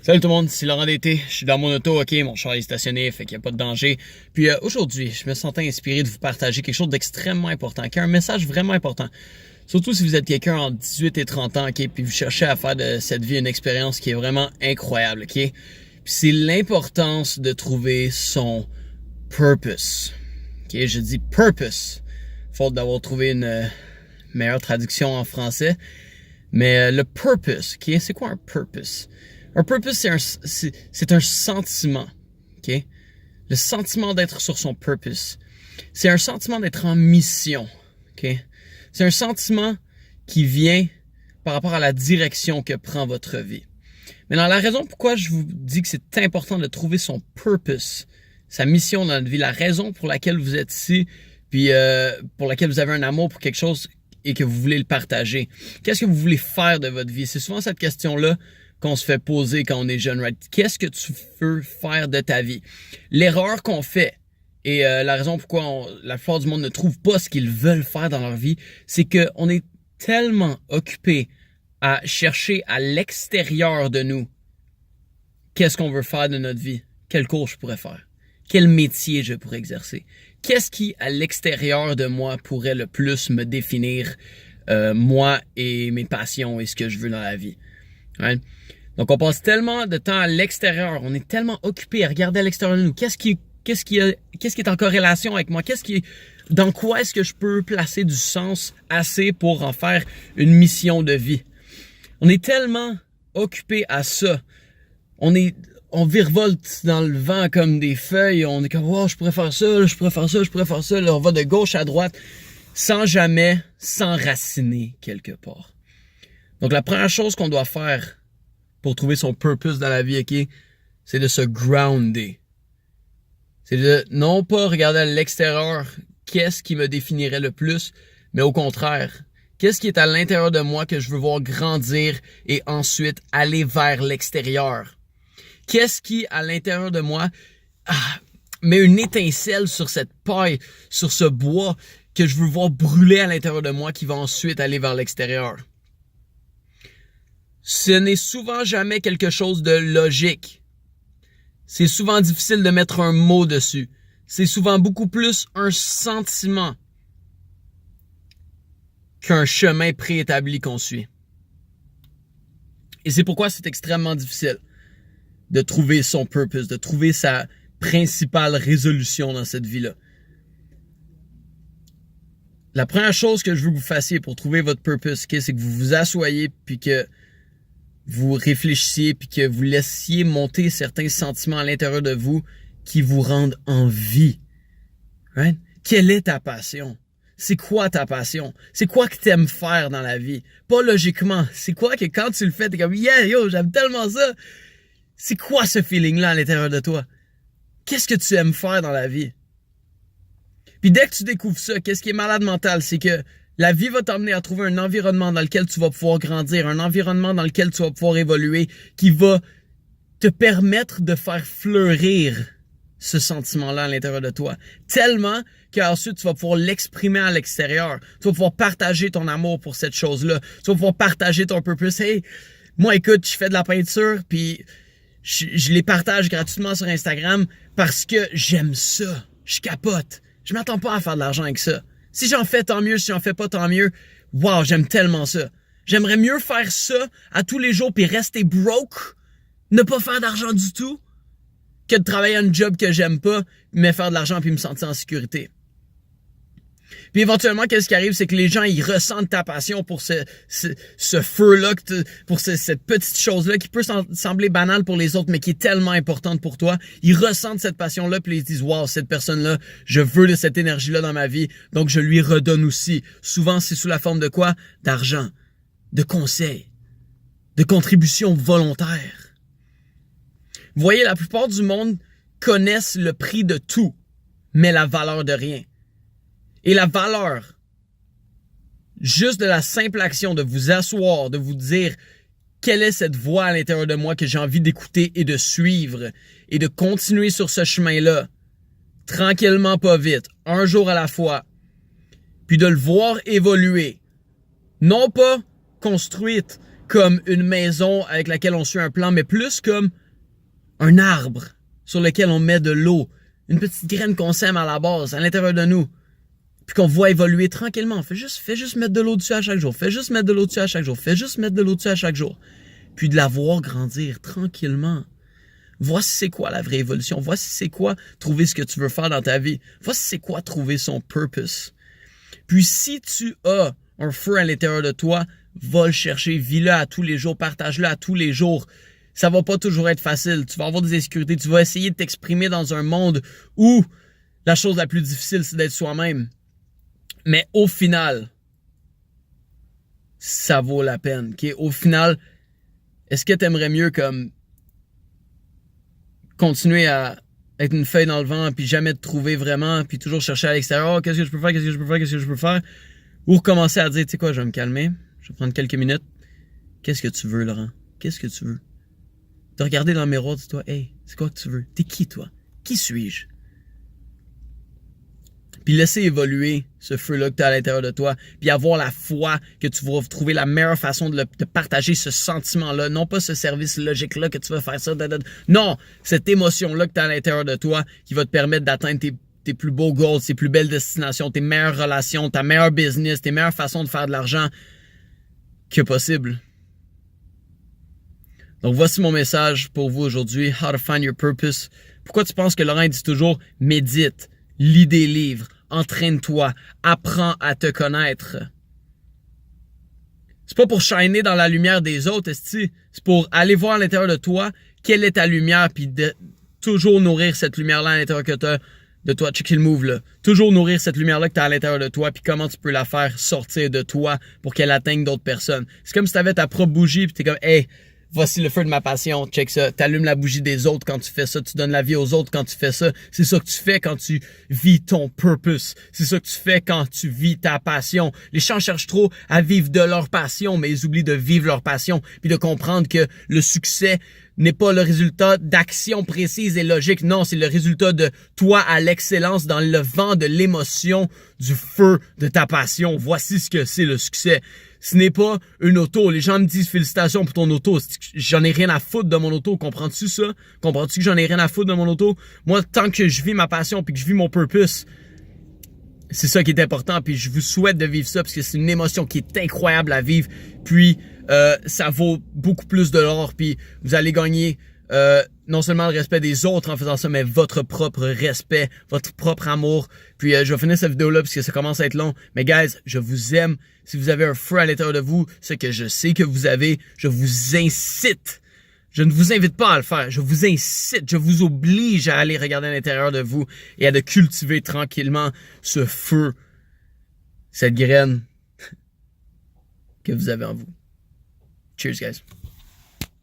Salut tout le monde, c'est Laurent d'été. Je suis dans mon auto, ok, mon char est stationné, fait qu'il n'y a pas de danger. Puis aujourd'hui, je me sentais inspiré de vous partager quelque chose d'extrêmement important, qui est un message vraiment important. Surtout si vous êtes quelqu'un entre 18 et 30 ans, ok, puis vous cherchez à faire de cette vie une expérience qui est vraiment incroyable, ok. Puis c'est l'importance de trouver son purpose. Ok, je dis purpose, faute d'avoir trouvé une meilleure traduction en français. Mais le purpose, ok, c'est quoi un purpose? Un purpose, c'est un sentiment, ok? Le sentiment d'être sur son purpose. C'est un sentiment d'être en mission, ok? C'est un sentiment qui vient par rapport à la direction que prend votre vie. Maintenant, la raison pourquoi je vous dis que c'est important de trouver son purpose, sa mission dans notre vie, la raison pour laquelle vous êtes ici, puis pour laquelle vous avez un amour pour quelque chose et que vous voulez le partager. Qu'est-ce que vous voulez faire de votre vie? C'est souvent cette question-là qu'on se fait poser quand on est jeune, right? Qu'est-ce que tu veux faire de ta vie? L'erreur qu'on fait, et la raison pourquoi la plupart du monde ne trouve pas ce qu'ils veulent faire dans leur vie, c'est qu'on est tellement occupé à chercher à l'extérieur de nous qu'est-ce qu'on veut faire de notre vie, quel cours je pourrais faire, quel métier je pourrais exercer, qu'est-ce qui, à l'extérieur de moi, pourrait le plus me définir, moi et mes passions et ce que je veux dans la vie. Right? Donc, on passe tellement de temps à l'extérieur, on est tellement occupé à regarder à l'extérieur de nous. Qu'est-ce qui est en corrélation avec moi? Dans quoi est-ce que je peux placer du sens assez pour en faire une mission de vie? On est tellement occupé à ça. On virevolte dans le vent comme des feuilles. On est comme, wow, je pourrais faire ça, je pourrais faire ça, je pourrais faire ça. Là, on va de gauche à droite sans jamais s'enraciner quelque part. Donc, la première chose qu'on doit faire pour trouver son purpose dans la vie, ok, c'est de se grounder. C'est de non pas regarder à l'extérieur qu'est-ce qui me définirait le plus, mais au contraire, qu'est-ce qui est à l'intérieur de moi que je veux voir grandir et ensuite aller vers l'extérieur. Qu'est-ce qui, à l'intérieur de moi, met une étincelle sur cette paille, sur ce bois que je veux voir brûler à l'intérieur de moi qui va ensuite aller vers l'extérieur. Ce n'est souvent jamais quelque chose de logique. C'est souvent difficile de mettre un mot dessus. C'est souvent beaucoup plus un sentiment qu'un chemin préétabli qu'on suit. Et c'est pourquoi c'est extrêmement difficile de trouver son purpose, de trouver sa principale résolution dans cette vie-là. La première chose que je veux que vous fassiez pour trouver votre purpose, okay, c'est que vous vous asseyez puis que vous réfléchissiez puis que vous laissiez monter certains sentiments à l'intérieur de vous qui vous rendent en vie. Right? Quelle est ta passion? C'est quoi ta passion? C'est quoi que tu aimes faire dans la vie? Pas logiquement. C'est quoi que quand tu le fais, t'es comme, yeah, yo, j'aime tellement ça. C'est quoi ce feeling-là à l'intérieur de toi? Qu'est-ce que tu aimes faire dans la vie? Puis dès que tu découvres ça, qu'est-ce qui est malade mental? C'est que la vie va t'emmener à trouver un environnement dans lequel tu vas pouvoir grandir, un environnement dans lequel tu vas pouvoir évoluer, qui va te permettre de faire fleurir ce sentiment-là à l'intérieur de toi. Tellement qu'ensuite, tu vas pouvoir l'exprimer à l'extérieur. Tu vas pouvoir partager ton amour pour cette chose-là. Tu vas pouvoir partager ton purpose. Hey, moi, écoute, je fais de la peinture, puis je les partage gratuitement sur Instagram parce que j'aime ça. Je capote. Je m'attends pas à faire de l'argent avec ça. Si j'en fais, tant mieux. Si j'en fais pas, tant mieux. Wow, j'aime tellement ça. J'aimerais mieux faire ça à tous les jours puis rester broke, ne pas faire d'argent du tout, que de travailler à un job que j'aime pas, mais faire de l'argent puis me sentir en sécurité. Puis éventuellement, qu'est-ce qui arrive, c'est que les gens, ils ressentent ta passion pour ce feu-là, pour cette petite chose-là qui peut sembler banale pour les autres, mais qui est tellement importante pour toi. Ils ressentent cette passion-là, puis ils se disent, wow, cette personne-là, je veux de cette énergie-là dans ma vie, donc je lui redonne aussi. Souvent, c'est sous la forme de quoi? D'argent, de conseils, de contributions volontaires. Vous voyez, la plupart du monde connaissent le prix de tout, mais la valeur de rien. Et la valeur, juste de la simple action de vous asseoir, de vous dire quelle est cette voix à l'intérieur de moi que j'ai envie d'écouter et de suivre et de continuer sur ce chemin-là, tranquillement, pas vite, un jour à la fois, puis de le voir évoluer, non pas construite, comme une maison avec laquelle on suit un plan, mais plus comme un arbre sur lequel on met de l'eau. Une petite graine qu'on sème à la base, à l'intérieur de nous. Puis qu'on voit évoluer tranquillement. Fais juste mettre de l'eau dessus à chaque jour. Fais juste mettre de l'eau dessus à chaque jour. Fais juste mettre de l'eau dessus à chaque jour. Puis de la voir grandir tranquillement. Voici c'est quoi la vraie évolution. Voici c'est quoi trouver ce que tu veux faire dans ta vie. Voici c'est quoi trouver son purpose. Puis si tu as un feu à l'intérieur de toi, va le chercher, vis-le à tous les jours, partage-le à tous les jours. Ça va pas toujours être facile. Tu vas avoir des insécurités. Tu vas essayer de t'exprimer dans un monde où la chose la plus difficile, c'est d'être soi-même. Mais au final, ça vaut la peine. Okay? Au final, est-ce que tu aimerais mieux comme continuer à être une feuille dans le vent puis jamais te trouver vraiment puis toujours chercher à l'extérieur, oh, qu'est-ce que je peux faire, qu'est-ce que je peux faire, qu'est-ce que je peux faire, ou recommencer à dire, tu sais quoi, je vais me calmer, je vais prendre quelques minutes. Qu'est-ce que tu veux, Laurent? Qu'est-ce que tu veux? Te regarder dans le miroir, dis-toi, hey, c'est quoi que tu veux? T'es qui, toi? Qui suis-je? Puis laisser évoluer ce feu-là que tu as à l'intérieur de toi, puis avoir la foi que tu vas trouver la meilleure façon de partager ce sentiment-là, non pas ce service logique-là que tu vas faire ça, non, cette émotion-là que tu as à l'intérieur de toi qui va te permettre d'atteindre tes plus beaux goals, tes plus belles destinations, tes meilleures relations, ta meilleure business, tes meilleures façons de faire de l'argent que possible. Donc voici mon message pour vous aujourd'hui, How to Find Your Purpose. Pourquoi tu penses que Laurent dit toujours médite, lis des livres, entraîne-toi, apprends à te connaître. C'est pas pour shiner dans la lumière des autres, c'est pour aller voir à l'intérieur de toi quelle est ta lumière, puis de toujours nourrir cette lumière-là à l'intérieur que tu as de toi. Check le move là. Toujours nourrir cette lumière-là que tu as à l'intérieur de toi, puis comment tu peux la faire sortir de toi pour qu'elle atteigne d'autres personnes. C'est comme si tu avais ta propre bougie, puis tu es comme, hey, voici le feu de ma passion, check ça. T'allumes la bougie des autres quand tu fais ça. Tu donnes la vie aux autres quand tu fais ça. C'est ça que tu fais quand tu vis ton purpose. C'est ça que tu fais quand tu vis ta passion. Les gens cherchent trop à vivre de leur passion, mais ils oublient de vivre leur passion. Puis de comprendre que le succès n'est pas le résultat d'actions précises et logiques. Non, c'est le résultat de toi à l'excellence dans le vent de l'émotion, du feu de ta passion. Voici ce que c'est le succès. Ce n'est pas une auto. Les gens me disent félicitations pour ton auto. J'en ai rien à foutre de mon auto. Comprends-tu ça? Comprends-tu que j'en ai rien à foutre de mon auto? Moi, tant que je vis ma passion puis que je vis mon purpose, c'est ça qui est important. Puis je vous souhaite de vivre ça parce que c'est une émotion qui est incroyable à vivre. Puis ça vaut beaucoup plus de l'or. Puis vous allez gagner non seulement le respect des autres en faisant ça, mais votre propre respect, votre propre amour. Puis je vais finir cette vidéo-là parce que ça commence à être long. Mais guys, je vous aime. Si vous avez un feu à l'intérieur de vous, ce que je sais que vous avez, je vous incite. Je ne vous invite pas à le faire. Je vous incite, je vous oblige à aller regarder à l'intérieur de vous et à de cultiver tranquillement ce feu, cette graine que vous avez en vous. Cheers, guys.